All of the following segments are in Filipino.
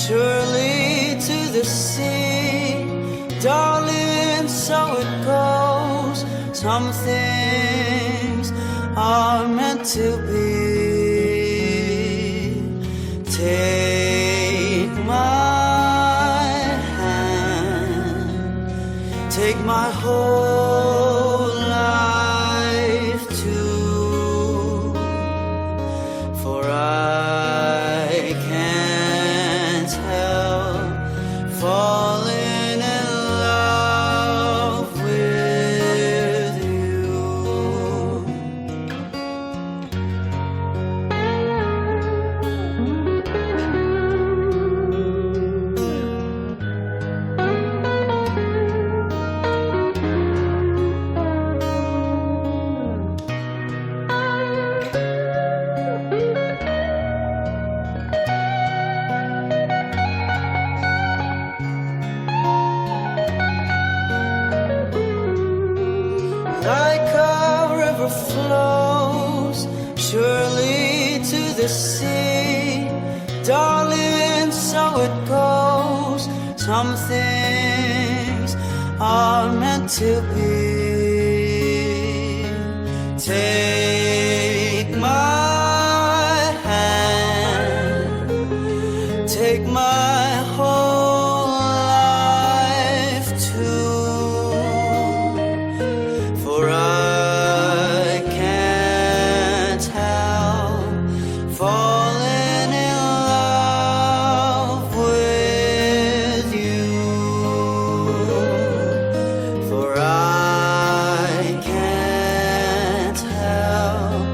surely to the sea. Darling, so it goes. Some things are meant to be. Take my hand, take my whole life too, for I can't help falling in love with you. Like a river flows surely to the sea. Darling, so it goes. Some things are meant to be. Take my hand, take my whole life too, for I can't help falling in love with you, for I can't help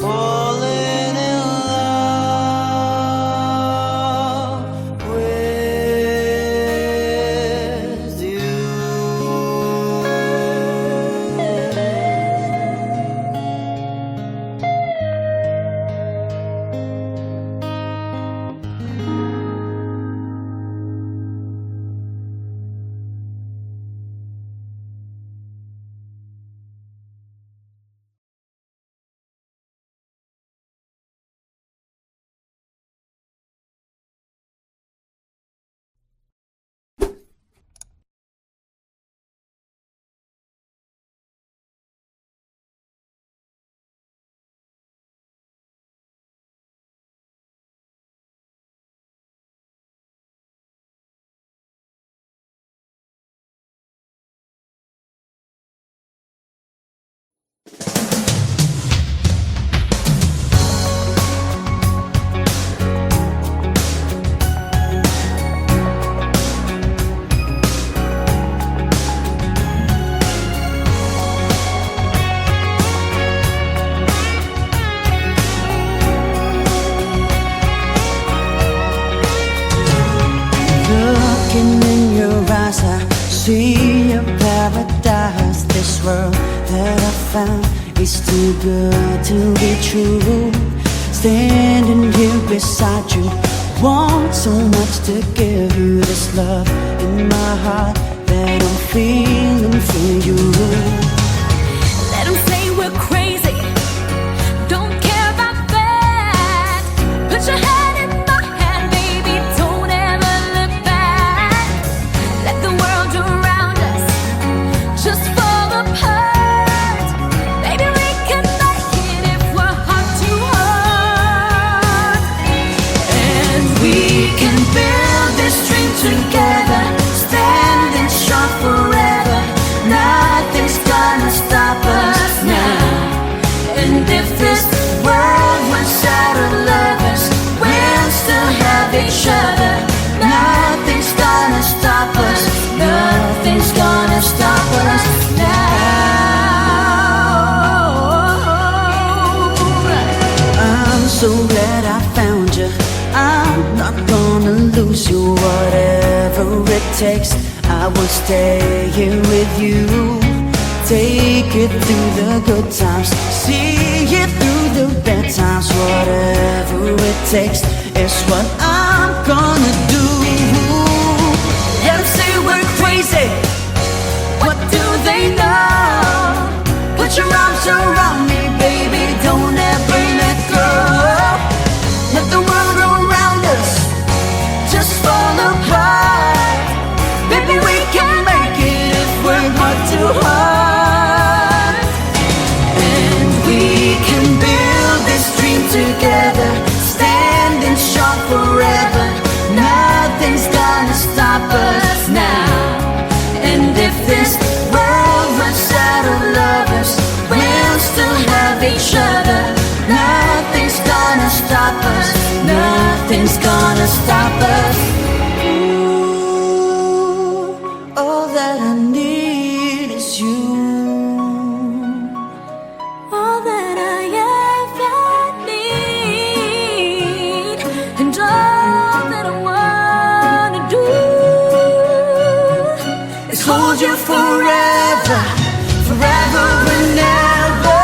falling in love with you. Looking in your eyes, I see a paradise. This world that I found is too good to be true. Standing here beside you, want so much to give you this love in my heart that I'm feeling for you. Let 'em say we're crazy, don't care about that. Put your hand in my hand, baby, don't ever look back. Let the world around us just fall apart. Baby, we can make it if we're heart to heart. And we can build this dream together, standing strong forever. Nothing's gonna stop us now. And if this world runs out of lovers, we'll still have each other. Nothing's gonna stop us. Nothing's gonna stop us now. I'm so glad I found you. I'm not gonna lose you. Whatever it takes, I will stay here with you. Take it through the good times, see it through the bad times. Whatever it takes is what I'm gonna do. Let 'em say we're crazy, what do they know? Put your arms around me, baby, don't ever let go. Let the world around us just fall you forever, forever and ever.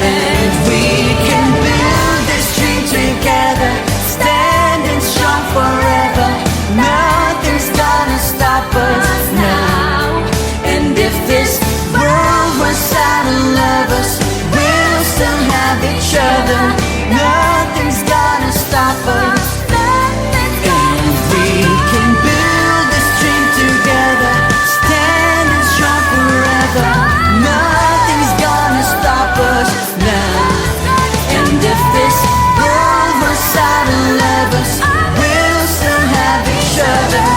And we can build this dream together, standing strong forever. Nothing's gonna stop us now. And if this world was out of lovers, we'll still have each other. Nothing's gonna stop us. And we can build this dream together, standing strong forever. Nothing's gonna stop us now. And if this world was out of lovers, we'll still have each other.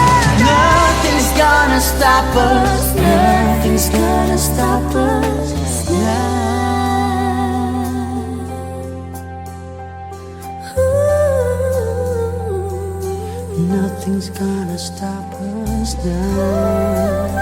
Nothing's gonna stop us. Nothing's gonna stop us now. Nothing's gonna stop us now.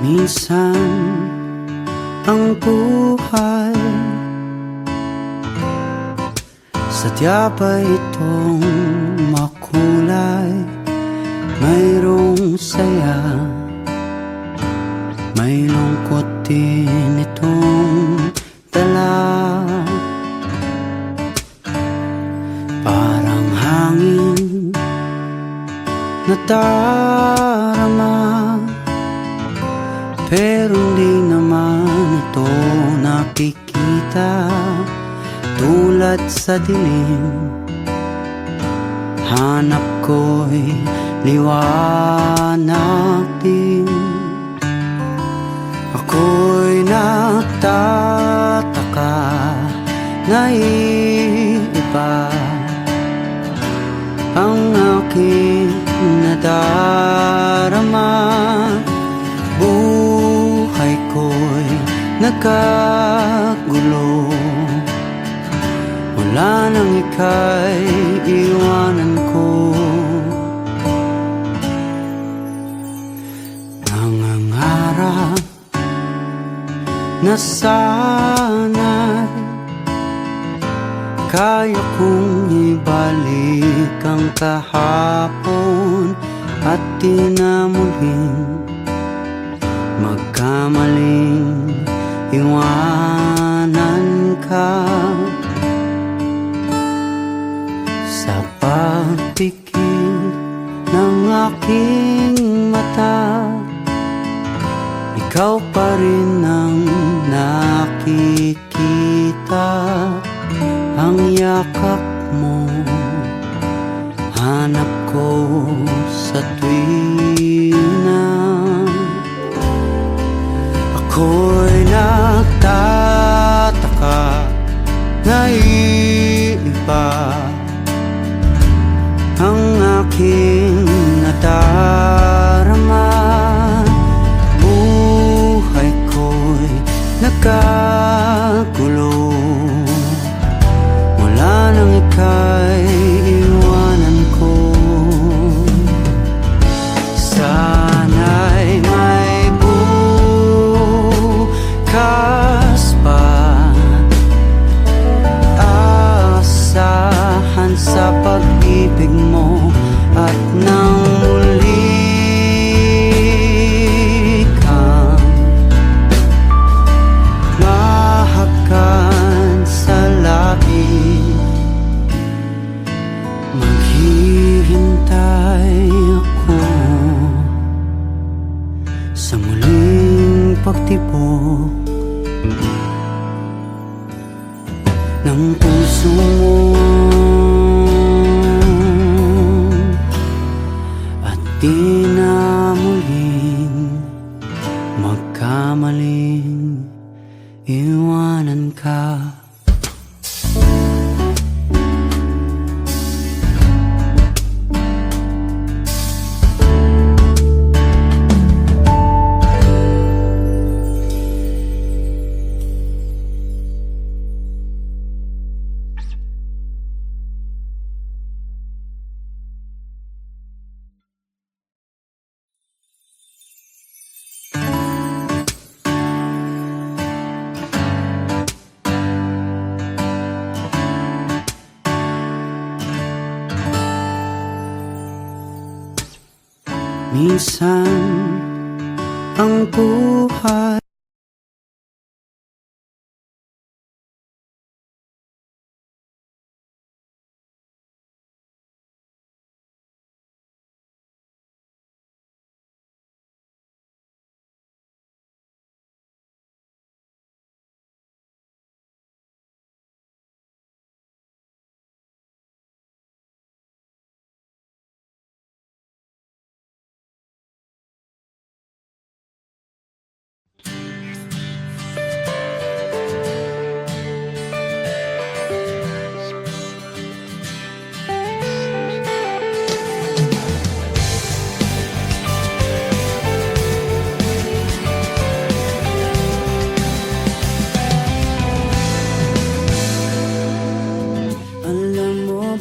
Minsan ang buhay sadya ba itong makulay? Mayroong saya, may lungkot din itong dala. Parang hangin na darama, pero hindi naman ito nakikita. Tulad sa dilim, hanap ko'y liwanag din. Ako'y nagtataka na iba ang aking nadarama. Buhay ko'y nagkagulo, mula nang ika'y iwanan ko. Nangangarap na sana'y kaya kong ibalik ang kahapon at di na muling magkamaling iwanan ka. Sa pagpikit ng aking mata, ikaw pa rin ang nakikita. Ang yakap mo hanap ko sa tuwina. Ako'y nagtataka na iba ang aking nadarama. Buhay ko'y nagkagulo, mula nang ika'y iwanan ko. Sana'y may bukas pa, asahan sa pag-ibig mo. At nang muli kang mahakan sa labi, maghihintay ako sa muling pagtibok ng puso mo. Di na Minsan ang buhay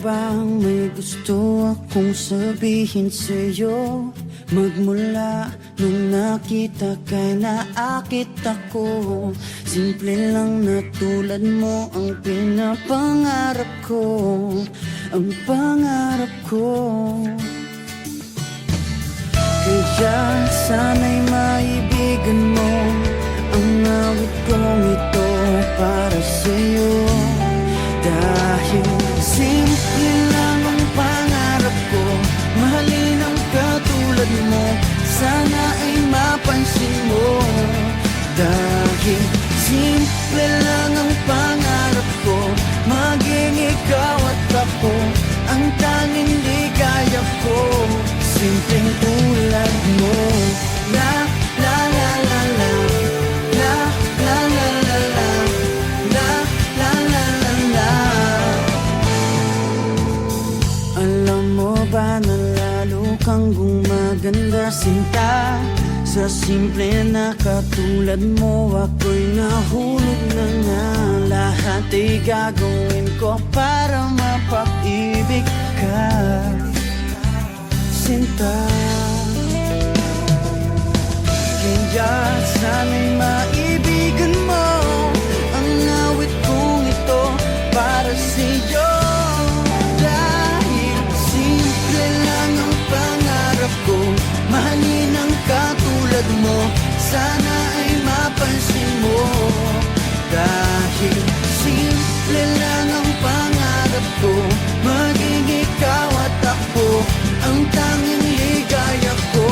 bang may gusto akong sabihin sa'yo? Magmula nung nakita ka'y naakit ako. Simple lang na tulad mo ang pinapangarap ko. Ang pangarap ko. Kaya sana'y maibigan mo ang awit kong ito para sa'yo. Dahil simple lang ang pangarap ko, mahalin ang katulad mo, sana ay mapansin mo. Dahil simple lang ang pangarap ko, maging ikaw at ako, ang tanging ligaya ko. Simpleng tulad mo. La la la la la, la la la la la, la la la la la. Alam mo ba na lalo kang gumaganda, sinta? Sa simple na katulad mo, ako'y nahulog na nga. Lahat ay gagawin ko para mapag-ibig ka, sinta. Kaya sana'y maibigan mo ang awit kong ito para sa'yo. Dahil simple lang ang pangarap ko, mahalin ang katulad mo, sana ay mapansin mo. Dahil simple lang ang pangarap ko, maging ikaw at ako, ang tanging ligaya ko.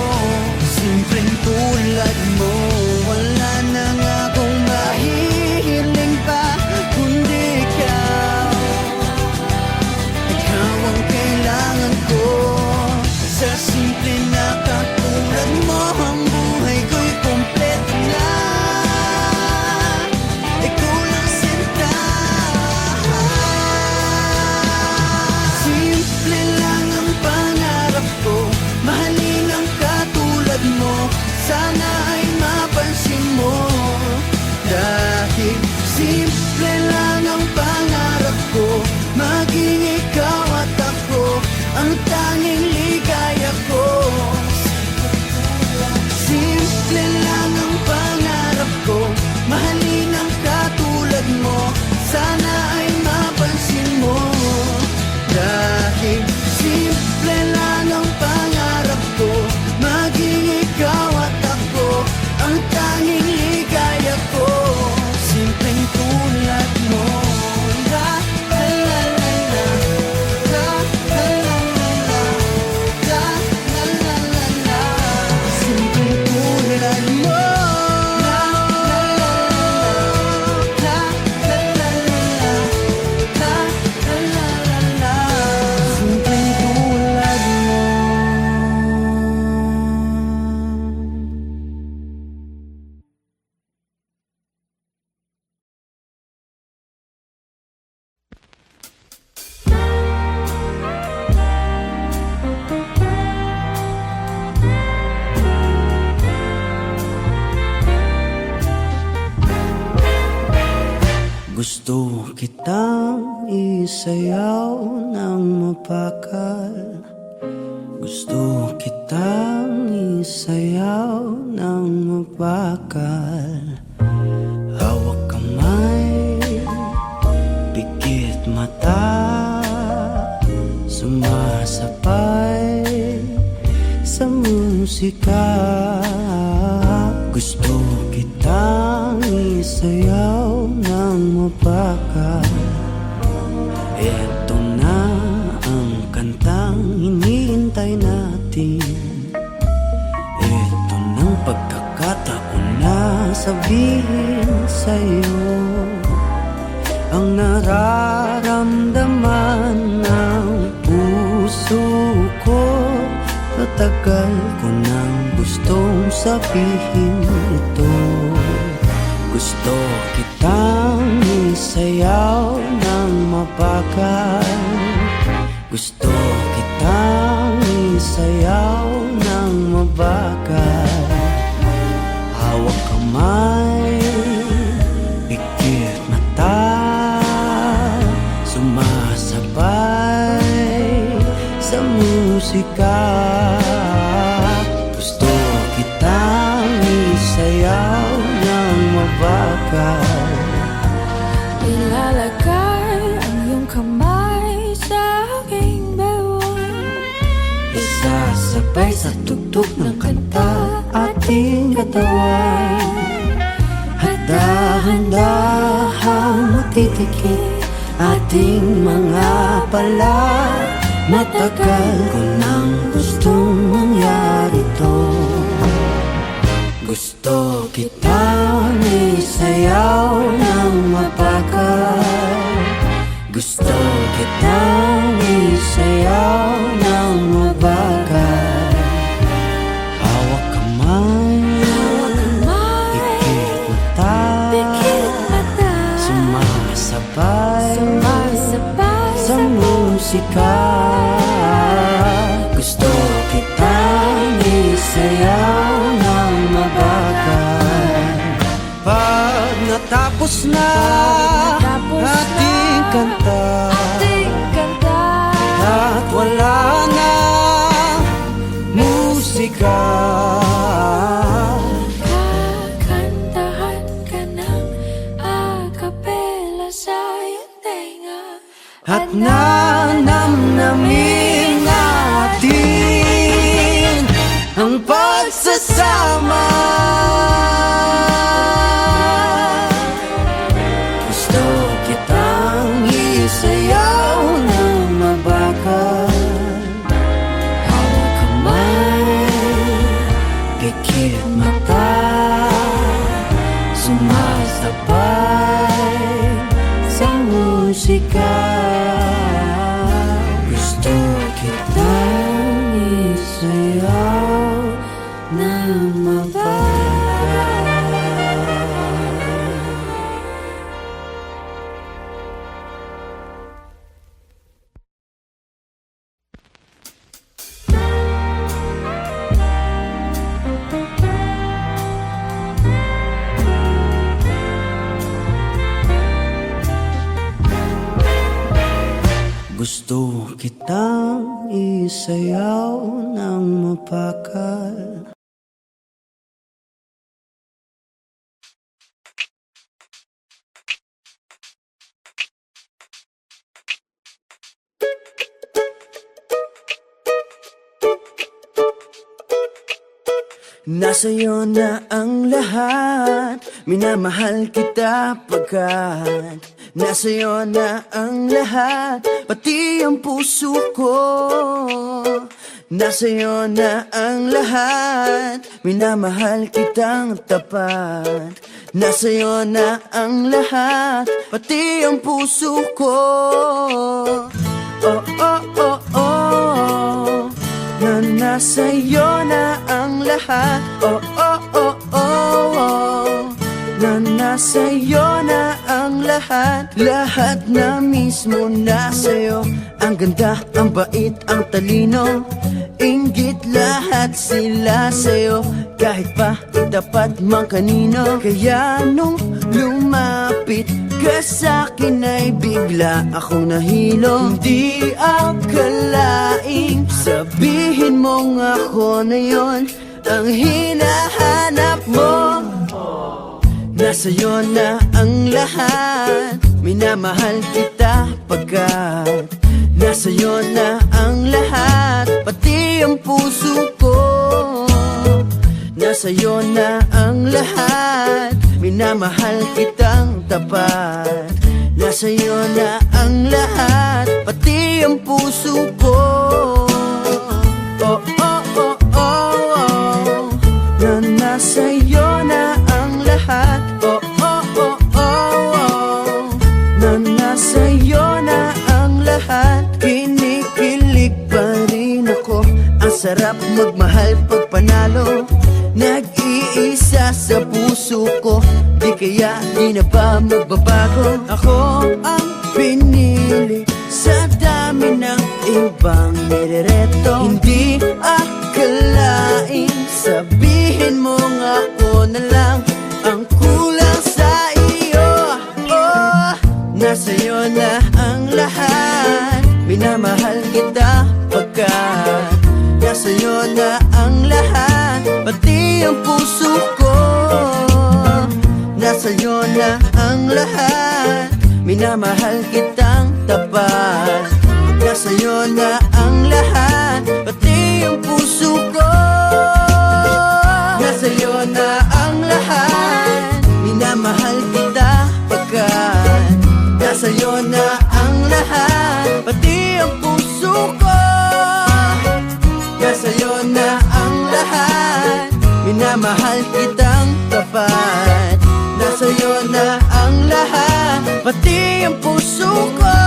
Simpleng tulad mo, wala na nga akong mahihiling pa kundi ikaw. Ikaw ang kailangan ko. Sa simple na katulad mo, ang buhay ko'y kompleto na. Ikaw lang sinta. Simple lang ang pangarap ko, mahalin ang katulad mo, sana ay mapansin mo. Dahil simple lang ang pangarap ko, maging ikaw at ako, ang tanging ligaya ko. Simple lang ang pangarap ko, mahalin ang katulad mo, sana ay mapansin mo. Dahil simple lang ang pangarap ko, maging ikaw at ako, ang tanging ligaya ko. Simpleng tulad mo. La la la la la, la la la la la, la la la la la. Simpleng tulad mo. La la la la la, la la la la la, la la la la la. Simpleng tulad mo. Gusto kitang isayaw ng mapakal. Gusto kitang isayaw ng mapakal. Hawak kamay, pikit mata, sumasabay sa musika. Gusto kitang isayaw ng mabagal. Eto na ang kantang hinihintay natin. Eto ng pagkakataon na sabihin sa'yo ang nararamdaman ng puso ko. Matagal ko nang gustong sabihin ito. Gusto kitang isayaw ng mabagal. Gusto kitang isayaw ng mabagal. Hawak kamay, pikit mata, sumasabay sa musika. Gusto kitang isayaw ng mabagal. Ilalagay ang iyong kamay sa aking bewang. Isasabay sa tugtog ng kanta ating katawan. Handa-handahang matitikit ating mga pala. Matagal ko nang gustong mangyari to. Gusto kitang isayaw ng mabagal. Gusto kitang isayaw ng mabagal. Hawak kamay, pikit mata, sumasabay sa musika. Gusto kitang isayaw ng mabagal. Pag natapos na ating kanta at wala na musika, kakantahan ka ng akapela sa iyong tenga. at nanamnamin natin ang pagsasama. Gusto kitang isayaw ng mabagal. Hawak kamay, pikit mata, sumasabay sa musika. Gusto kitang isayaw ng mabagal. Gusto kitang isayaw ng mabagal. Nasa'yo na ang lahat, minamahal kita pagkat nasa'yo na ang lahat, pati ang puso ko. Nasa'yo na ang lahat, minamahal kitang tapat. Nasa'yo na ang lahat, pati ang puso ko. Oh, oh, oh, oh, na nasa'yo na ang lahat. Oh, oh, oh, oh, oh, na nasa'yo na ang lahat. Lahat na mismo nasa'yo. Ang ganda, ang bait, ang talino, inggit lahat sila sa'yo. Kahit pa itapat mang kanino. Kaya nung lumapit ka sa'kin ay bigla akong nahilo. Hindi akalaing sabihin mong ako na yon ang hinahanap mo. Nasa'yo na ang lahat, minamahal kita pagkat nasa'yo na ang lahat, pati ang puso ko. Nasa'yo na ang lahat, minamahal kitang tapat. Nasa'yo na ang lahat, pati ang puso ko. Oh, oh, oh, oh, oh. Na nasa'yo na ang lahat. Oh, oh, oh, oh, oh. Na nasa'yo na ang lahat. Kinikilig pa rin ako. Ang sarap magmahal pag panalo. Nag-iisa sa puso ko, di kaya di na ba magbabago? Ako ang pinili sa dami ng ibang nirereto. Hindi akalain, sabihin mo nga ako na lang ang kulang sa iyo. Oh, nasa'yo na ang lahat, minamahal kita pagkat nasa'yo na ang lahat, pati ang puso ko. Nasa'yo na ang lahat, minamahal kitang tapat. Nasa'yo na ang lahat, pati ang puso ko. Nasa'yo na ang lahat, minamahal kita pagkat nasa'yo na ang lahat, pati ang puso ko. Nasa'yo na ang lahat, minamahal kitang tapat. Nasa'yo na ang lahat, pati ang puso ko.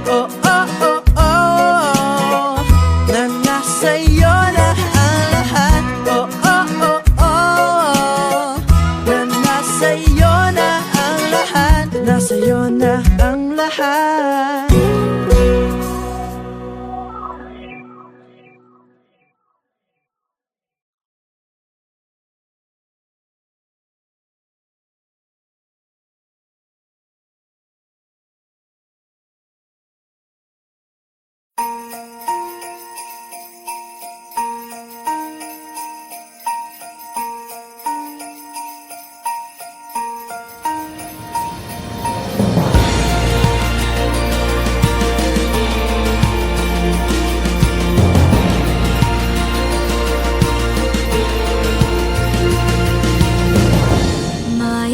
Oh, oh, oh, oh. Na nasa'yo na ang lahat. Oh, oh, oh, oh. Na nasa'yo na ang lahat. Nasa'yo na ang lahat.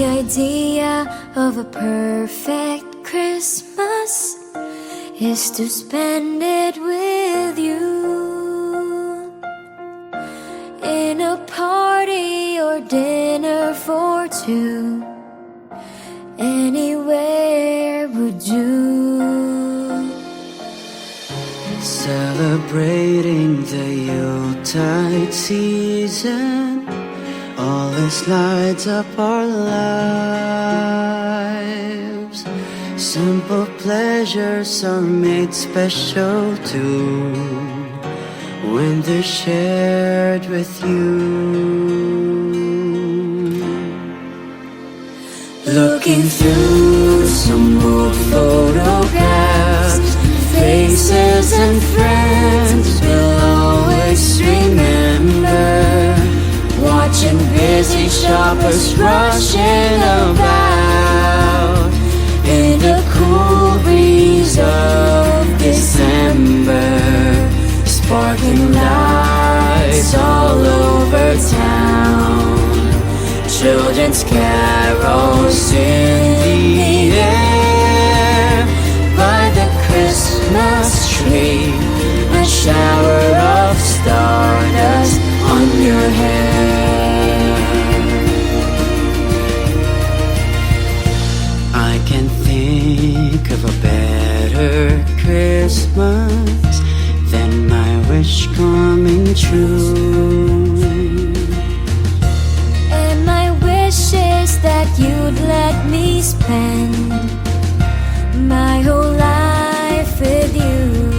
Idea of a perfect Christmas is to spend it with you in a party or dinner for two. Anywhere would do. Celebrating the Yuletide season, all this lights up our lives. Simple pleasures are made special too when they're shared with you. Looking through some old photographs, faces and friends we'll always remember. Watching busy shoppers rushing about in the cool breeze of December. Sparkling lights all over town, children's carols in the air. By the Christmas tree, a shower of stardust on your hair. I can't think of a better Christmas than my wish coming true. And my wish is that you'd let me spend my whole life with you.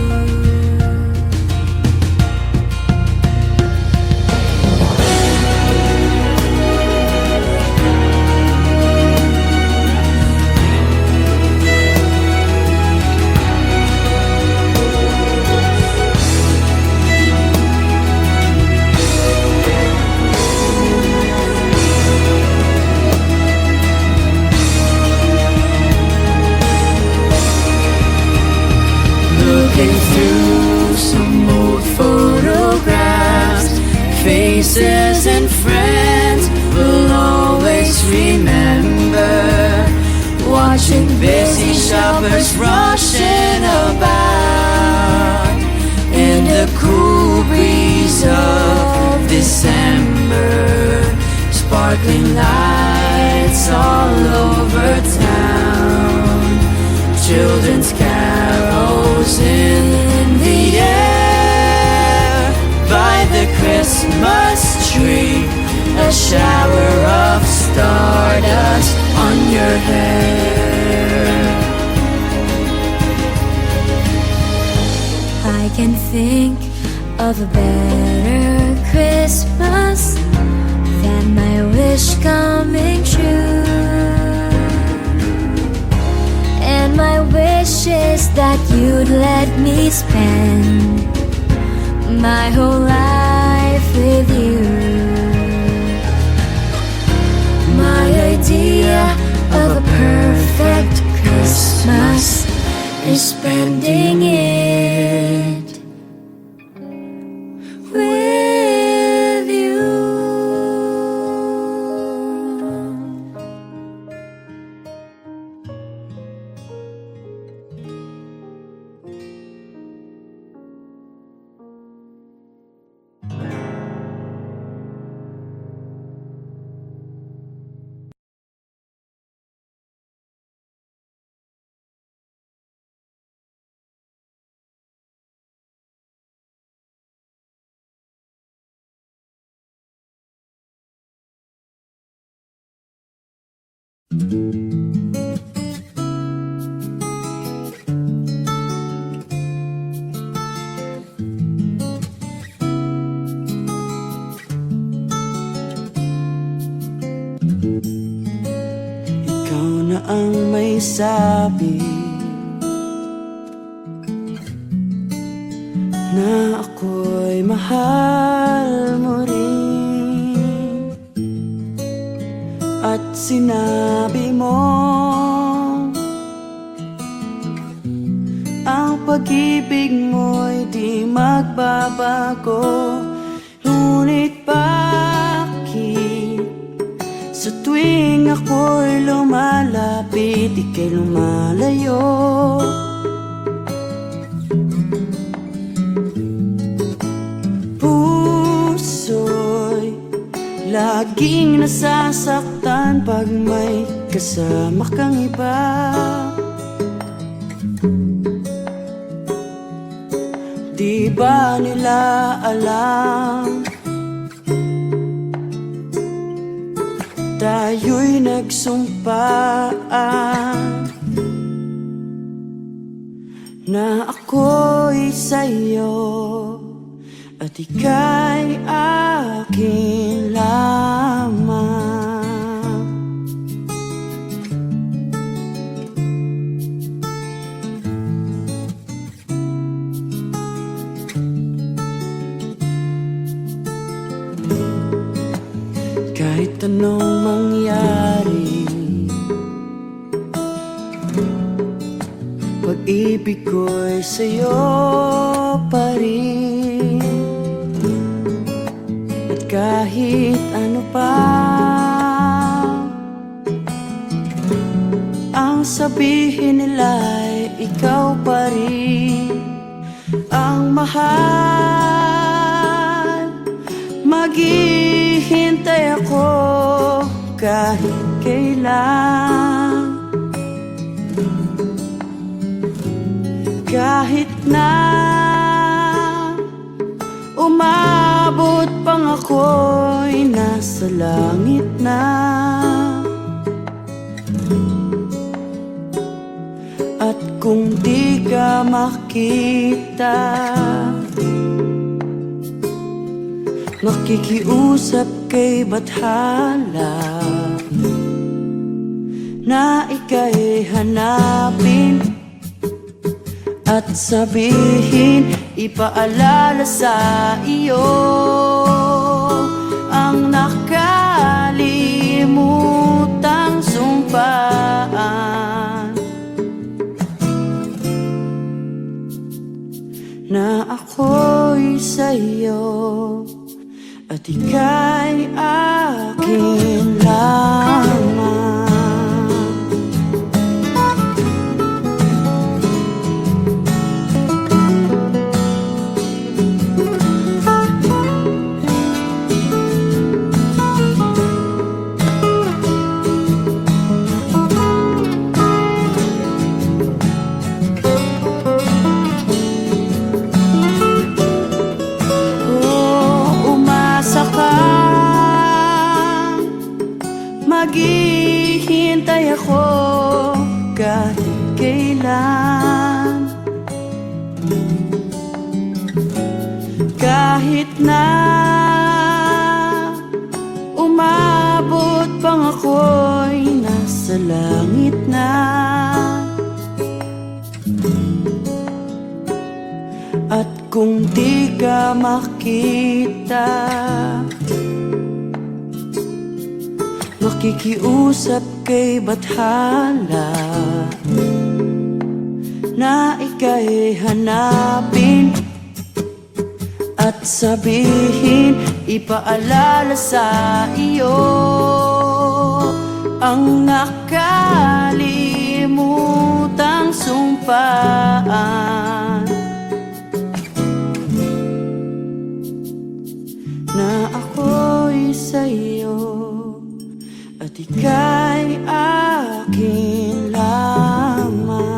busy shoppers rushing about in the cool breeze of December. Sparkling lights all over town, children's carols in the air. By the Christmas tree, a shower of stardust on your hair. I can think of a better Christmas than my wish coming true. And my wish is that you'd let me spend my whole life with you. My idea of a perfect Christmas is spending it with you. Ikaw na ang may sabi na ako'y mahal mo rin, at sinabi mo ang pag-ibig mo'y di magbabago. Ngunit bakit sa tuwing ako'y lumalapit, ika'y lumalayo? Puso'y laging nasasaktan pag may kasama kang iba. Di ba nila alam tayo'y nagsumpaan na ako'y sa'yo at ika'y akin lamang. Kahit anong mangyari, pag-ibig ko'y sa'yo pa rin. At kahit ano pa ang sabihin nila'y ikaw pa rin ang mahal. Maghihintay ako kahit kailan, kahit na umabot pang ako'y nasa langit na. At kung di ka makita, makikiusap kay bathala na ika'y hanapin at sabihin, ipaalala sa iyo ang nakalimutang sumpaan na ako'y sa'yo at ika'y akin lamang. kahit na umabot pang ako'y nasa langit na. At kung di ka makita, makikiusap kay Bathala na ika'y hanapin at sabihin, ipaalala sa iyo ang nakalimutang sumpaan na ako'y sa'yo at ika'y akin lamang.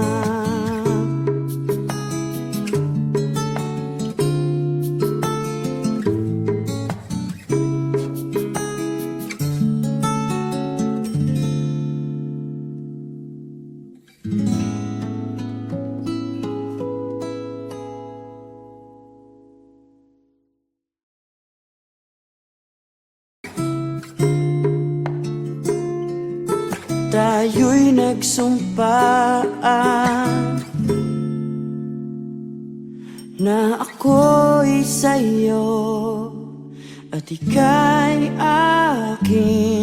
Tayo'y nagsumpaan na ako'y sa'yo at ika'y akin